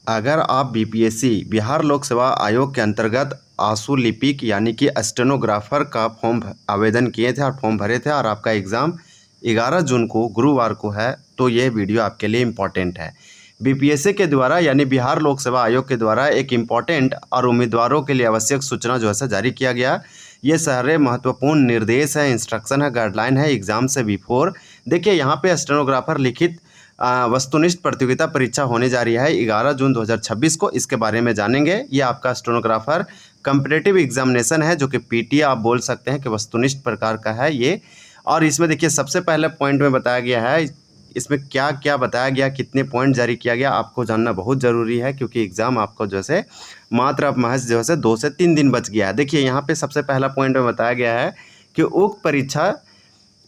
अगर आप बीपीएससी बिहार लोक सेवा आयोग के अंतर्गत आशु लिपिक यानी कि स्टेनोग्राफर का फॉर्म आवेदन किए थे और फॉर्म भरे थे और आपका एग्ज़ाम 11 जून को गुरुवार को है, तो ये वीडियो आपके लिए इम्पॉर्टेंट है। बीपीएससी के द्वारा यानी बिहार लोक सेवा आयोग के द्वारा एक इम्पॉर्टेंट और उम्मीदवारों के लिए आवश्यक सूचना जो है जारी किया गया। ये सारे महत्वपूर्ण निर्देश है, इंस्ट्रक्शन है, गाइडलाइन है एग्ज़ाम से बिफोर। देखिए यहाँ पे स्टेनोग्राफर लिखित वस्तुनिष्ठ प्रतियोगिता परीक्षा होने जा रही है 11 जून 2026 को। इसके बारे में जानेंगे। ये आपका स्टेनोग्राफर कम्पिटिटिव एग्जामिनेशन है, जो कि पीटी आप बोल सकते हैं कि वस्तुनिष्ठ प्रकार का है ये। और इसमें देखिए सबसे पहले पॉइंट में बताया गया है, इसमें क्या क्या बताया गया, कितने पॉइंट जारी किया गया, आपको जानना बहुत ज़रूरी है, क्योंकि एग्ज़ाम आपको जो है मात्र अब महज जो है 2 से 3 दिन बच गया है। देखिए यहाँ पे सबसे पहला पॉइंट में बताया गया है कि उक्त परीक्षा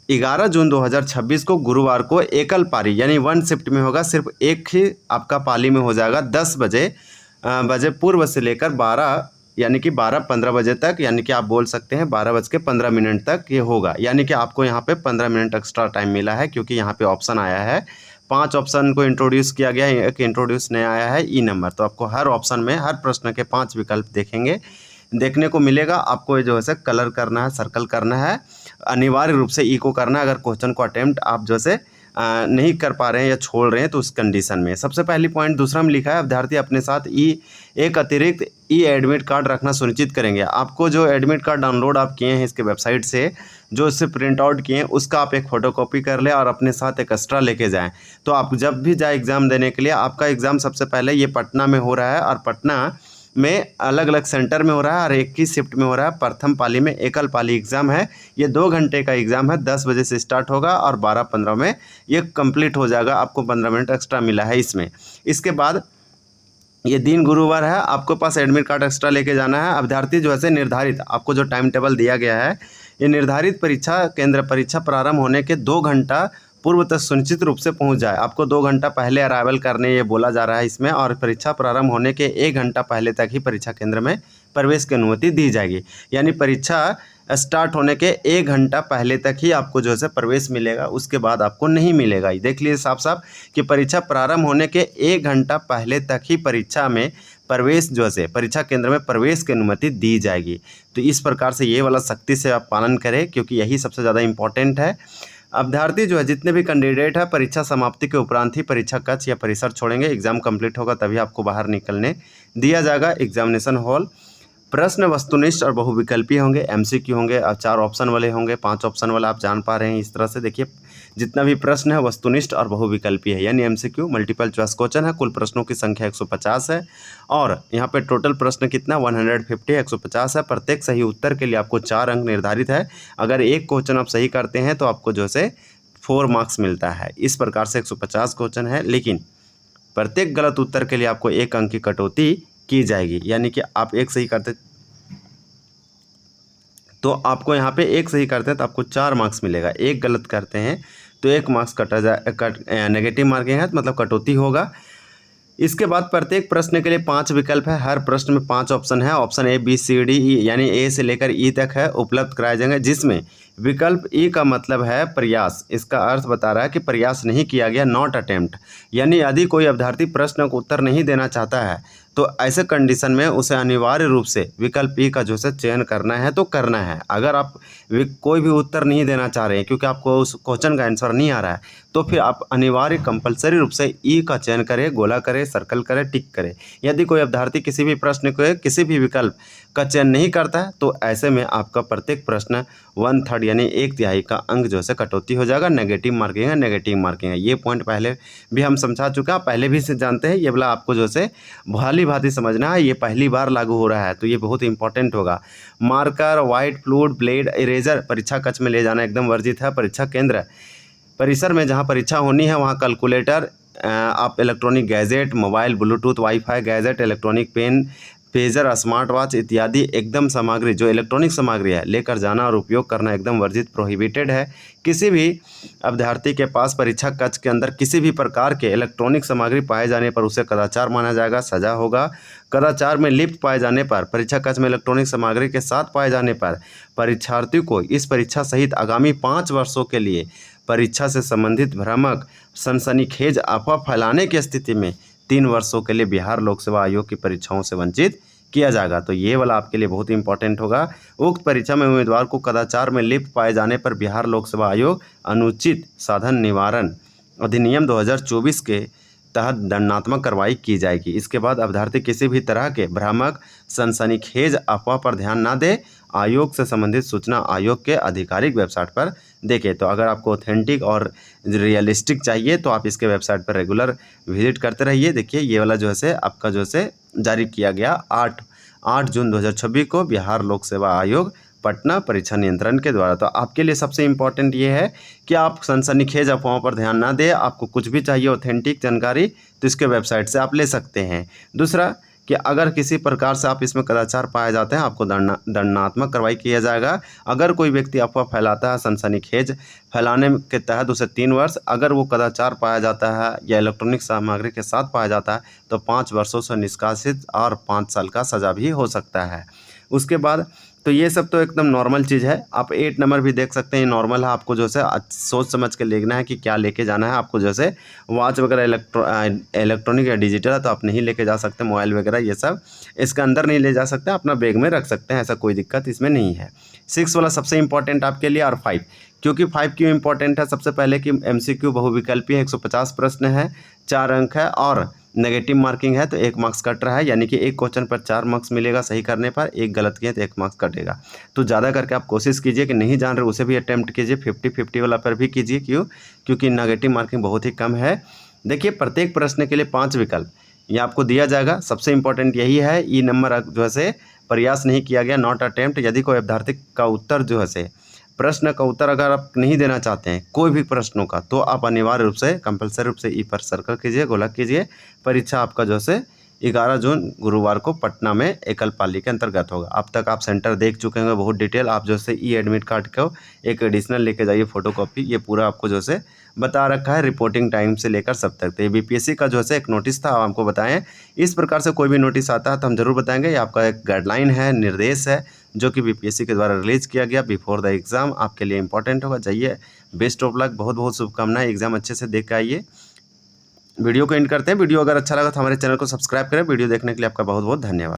11 जून 2026 को गुरुवार को एकल पारी यानी वन शिफ्ट में होगा। सिर्फ एक ही आपका पाली में हो जाएगा। 10 बजे पूर्व से लेकर 12 यानी कि 12:15 बजे तक, यानी कि आप बोल सकते हैं 12:15 तक ये होगा। यानी कि आपको यहाँ पे 15 मिनट एक्स्ट्रा टाइम मिला है, क्योंकि यहाँ पे ऑप्शन आया है 5 ऑप्शन को इंट्रोड्यूस किया गया है। एक इंट्रोड्यूस नया आया है ई नंबर। तो आपको हर ऑप्शन में हर प्रश्न के 5 विकल्प देखने को मिलेगा। आपको ये जो है कलर करना है, सर्कल करना है, अनिवार्य रूप से ई को करना है। अगर क्वेश्चन को अटेम्प्ट आप जो है नहीं कर पा रहे हैं या छोड़ रहे हैं तो उस कंडीशन में। सबसे पहली पॉइंट दूसरा में लिखा है, अभ्यर्थी अपने साथ एक अतिरिक्त ई एडमिट कार्ड रखना सुनिश्चित करेंगे। आपको जो एडमिट कार्ड डाउनलोड आप किए हैं इसके वेबसाइट से, जो इससे प्रिंट आउट किए हैं, उसका आप एक फ़ोटोकॉपी कर लें और अपने साथ एक एक्स्ट्रा लेके जाएं। तो आप जब भी जाए एग्ज़ाम देने के लिए, आपका एग्ज़ाम सबसे पहले ये पटना में हो रहा है और पटना में अलग अलग सेंटर में हो रहा है और एक ही शिफ्ट में हो रहा है। प्रथम पाली में एकल पाली एग्ज़ाम है। ये 2 घंटे का एग्ज़ाम है, 10 बजे से स्टार्ट होगा और 12:15 में ये कंप्लीट हो जाएगा। आपको 15 मिनट एक्स्ट्रा मिला है इसमें। इसके बाद ये दिन गुरुवार है, आपको पास एडमिट कार्ड एक्स्ट्रा लेके जाना है। अभ्यर्थी जो है निर्धारित आपको जो टाइम टेबल दिया गया है, ये निर्धारित परीक्षा केंद्र परीक्षा प्रारंभ होने के 2 घंटा पूर्व तक सुनिश्चित रूप से पहुंच जाए। आपको 2 घंटा पहले अराइवल करने ये बोला जा रहा है इसमें, और परीक्षा प्रारंभ होने के 1 घंटा पहले तक ही परीक्षा केंद्र में प्रवेश की अनुमति दी जाएगी। यानी परीक्षा स्टार्ट होने के 1 घंटा पहले तक ही आपको जो है प्रवेश मिलेगा, उसके बाद आपको नहीं मिलेगा। देख लीजिए साफ साफ कि परीक्षा प्रारंभ होने के 1 घंटा पहले तक ही परीक्षा में प्रवेश जो है परीक्षा केंद्र में प्रवेश की अनुमति दी जाएगी। तो इस प्रकार से ये वाला सख्ती से आप पालन करें, क्योंकि यही सबसे ज़्यादा इम्पोर्टेंट है। अभ्यर्थी जो है जितने भी कैंडिडेट है परीक्षा समाप्ति के उपरांत ही परीक्षा कक्ष या परिसर छोड़ेंगे। एग्ज़ाम कंप्लीट होगा तभी आपको बाहर निकलने दिया जाएगा एग्जामिनेशन हॉल। प्रश्न वस्तुनिष्ठ और बहुविकल्पीय होंगे, एमसीक्यू होंगे और 4 ऑप्शन वाले होंगे, 5 ऑप्शन वाला आप जान पा रहे हैं। इस तरह से देखिए जितना भी प्रश्न है वस्तुनिष्ठ और बहुविकल्पीय है, यानी एमसीक्यू मल्टीपल चॉइस क्वेश्चन है। कुल प्रश्नों की संख्या 150 है और यहाँ पे टोटल प्रश्न कितना 150 150 है। प्रत्येक सही उत्तर के लिए आपको 4 अंक निर्धारित है। अगर एक क्वेश्चन आप सही करते हैं तो आपको जो है 4 मार्क्स मिलता है। इस प्रकार से 150 क्वेश्चन है, लेकिन प्रत्येक गलत उत्तर के लिए आपको 1 अंक की कटौती की जाएगी। यानी कि आप एक सही करते तो आपको यहाँ पे एक सही करते हैं तो आपको 4 मार्क्स मिलेगा। एक गलत करते हैं तो 1 मार्क्स नेगेटिव मार्किंग है, मतलब कटौती होगा। इसके बाद प्रत्येक प्रश्न के लिए 5 विकल्प है। हर प्रश्न में 5 ऑप्शन है। Option A B C D E, यानी ए से लेकर ई तक है, उपलब्ध कराए जाएंगे। जिसमें विकल्प ई का मतलब है प्रयास। इसका अर्थ बता रहा है कि प्रयास नहीं किया गया, नॉट अटेम्प्ट। यानी यदि कोई अभ्यर्थी प्रश्न को उत्तर नहीं देना चाहता है तो ऐसे कंडीशन में उसे अनिवार्य रूप से विकल्प ई का जो है चयन करना है तो करना है। अगर आप कोई भी उत्तर नहीं देना चाह रहे हैं क्योंकि आपको उस क्वेश्चन का आंसर नहीं आ रहा है, तो फिर आप अनिवार्य कंपलसरी रूप से ई का चयन करें, गोला करें, सर्कल करें, टिक करें। यदि कोई अभ्यर्थी किसी भी प्रश्न को किसी भी विकल्प का चयन नहीं करता है तो ऐसे में आपका प्रत्येक प्रश्न 1/3 यानी 1/3 का अंक जो है कटौती हो जाएगा। नेगेटिव मार्किंग है, नेगेटिव मार्किंग है। ये पॉइंट पहले भी हम समझा चुके हैं, पहले भी से जानते हैं। ये वाला आपको जो है भली भांति समझना है, ये पहली बार लागू हो रहा है तो ये बहुत इंपॉर्टेंट होगा। Marker, white fluid, blade, eraser परीक्षा कक्ष में ले जाना एकदम वर्जित है। परीक्षा केंद्र परिसर में जहाँ परीक्षा होनी है वहाँ कैलकुलेटर, आप electronic gadget, mobile, bluetooth, wifi gadget, electronic pen, pager, smart watch इत्यादि एकदम सामग्री जो इलेक्ट्रॉनिक सामग्री है लेकर जाना और उपयोग करना एकदम वर्जित, प्रोहिबिटेड है। किसी भी अभ्यर्थी के पास परीक्षा कक्ष के अंदर किसी भी प्रकार के इलेक्ट्रॉनिक सामग्री पाए जाने पर उसे कदाचार माना जाएगा, सजा होगा। कदाचार में लिप्त पाए जाने पर, परीक्षा कक्ष में इलेक्ट्रॉनिक सामग्री के साथ पाए जाने पर परीक्षार्थी को इस परीक्षा सहित आगामी 5 वर्षों के लिए परीक्षा से संबंधित भ्रामक, सनसनीखेज अफवाह फैलाने की स्थिति में 3 वर्षों के लिए बिहार लोक सेवा आयोग की परीक्षाओं से वंचित किया जाएगा। तो ये वाला आपके लिए बहुत ही इंपॉर्टेंट होगा। उक्त परीक्षा में उम्मीदवार को कदाचार में लिप्त पाए जाने पर बिहार लोक सेवा आयोग अनुचित साधन निवारण अधिनियम 2024 के तहत दंडात्मक कार्रवाई की जाएगी। इसके बाद अभ्यर्थी किसी भी तरह के भ्रामक सनसनीखेज अफवाह पर ध्यान न दे, आयोग से संबंधित सूचना आयोग के आधिकारिक वेबसाइट पर देखें। तो अगर आपको ऑथेंटिक और रियलिस्टिक चाहिए तो आप इसके वेबसाइट पर रेगुलर विजिट करते रहिए। देखिए ये वाला जो है आपका जो है जारी किया गया 8 जून 2026 को बिहार लोक सेवा आयोग पटना परीक्षा नियंत्रण के द्वारा। तो आपके लिए सबसे इम्पॉर्टेंट ये है कि आप सनसनीखेज अफवाहों पर ध्यान ना दें। आपको कुछ भी चाहिए ऑथेंटिक जानकारी तो इसके वेबसाइट से आप ले सकते हैं। दूसरा कि अगर किसी प्रकार से आप इसमें कदाचार पाए जाते हैं आपको दंडात्मक कार्रवाई किया जाएगा। अगर कोई व्यक्ति अफवाह फैलाता है सनसनीखेज फैलाने के तहत उसे 3 वर्ष, अगर वो कदाचार पाया जाता है या इलेक्ट्रॉनिक सामग्री के साथ पाया जाता है तो 5 वर्षों से निष्कासित और 5 साल का सज़ा भी हो सकता है। उसके बाद तो ये सब तो एकदम नॉर्मल चीज़ है। आप 8 नंबर भी देख सकते हैं, नॉर्मल है। आपको जो है सोच समझ के लेना है कि क्या लेके जाना है। आपको जैसे वॉच वगैरह इलेक्ट्रॉनिक या डिजिटल है तो आप नहीं लेके जा सकते, मोबाइल वगैरह ये सब इसके अंदर नहीं ले जा सकते, अपना बैग में रख सकते हैं, ऐसा कोई दिक्कत इसमें नहीं है। 6 वाला सबसे इंपॉर्टेंट आपके लिए और 5 क्योंकि 5 क्यों इंपॉर्टेंट है, सबसे पहले कि MCQ बहुविकल्पी है, 150 प्रश्न है, 4 अंक है और नेगेटिव मार्किंग है तो 1 मार्क्स कट रहा है, यानी कि एक क्वेश्चन पर 4 मार्क्स मिलेगा सही करने पर, एक गलत किए तो 1 मार्क्स कटेगा। तो ज़्यादा करके आप कोशिश कीजिए कि नहीं जान रहे उसे भी अटैम्प्ट कीजिए, 50-50 वाला पर भी कीजिए। क्योंकि नेगेटिव मार्किंग बहुत ही कम है। देखिए प्रत्येक प्रश्न के लिए 5 विकल्प ये आपको दिया जाएगा। सबसे इंपॉर्टेंट यही है, ई नंबर जो है प्रयास नहीं किया गया, नॉट अटैम्प्ट। यदि कोई अभ्यर्थी का उत्तर जो है प्रश्न का उत्तर अगर आप नहीं देना चाहते हैं कोई भी प्रश्नों का तो आप अनिवार्य रूप से कंपलसरी रूप से ई पर सर्कल कीजिए, गोलक कीजिए। परीक्षा आपका जो है 11 जून गुरुवार को पटना में एकल पाली के अंतर्गत होगा। अब तक आप सेंटर देख चुके होंगे बहुत डिटेल। आप जो है ई एडमिट कार्ड को एक एडिशनल लेके जाइए फोटोकॉपी, ये पूरा आपको जो है बता रखा है रिपोर्टिंग टाइम से लेकर सब तक। तो ये BPSC का जो है एक नोटिस था, आपको बताएं। इस प्रकार से कोई भी नोटिस आता है तो हम जरूर बताएंगे। ये आपका एक गाइडलाइन है, निर्देश है जो कि BPSC के द्वारा रिलीज़ किया गया बिफोर द एग्ज़ाम, आपके लिए इंपॉर्टेंट होगा। जाइए, बेस्ट ऑफ लक, बहुत बहुत शुभकामनाएं, एग्जाम अच्छे से देख के आइए। वीडियो को एंड करते हैं। वीडियो अगर अच्छा लगा तो हमारे चैनल को सब्सक्राइब करें। वीडियो देखने के लिए आपका बहुत बहुत धन्यवाद।